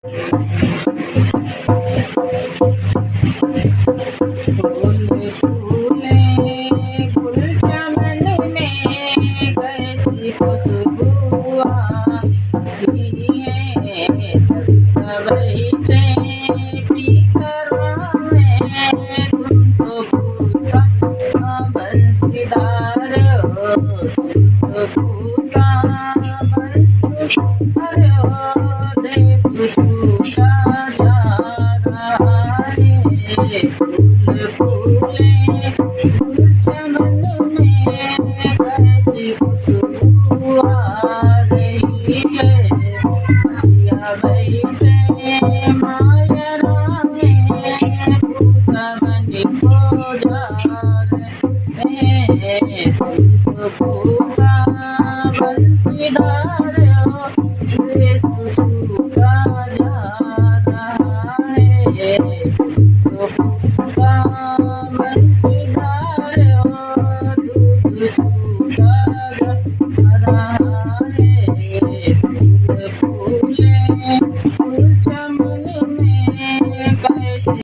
फूले फूले गुल चमन में कैसी खुशबू आती है। बैठे पीकरों में तुम तो फूका बंसीदार हो, तुम तो फूका बंसीदार हो। देश छूटा जा रहा है। फूल फूले गुल चमन में कैसी खुशबू आ रही है। बचिया बैठे मायरा में भूत बन हो जा रहे हैं। तुमको भूखा बंसीदार हो, देश छूटा जा रहा है। तुमको भूखा बंसीदार हो, दूध छूटा जा रहा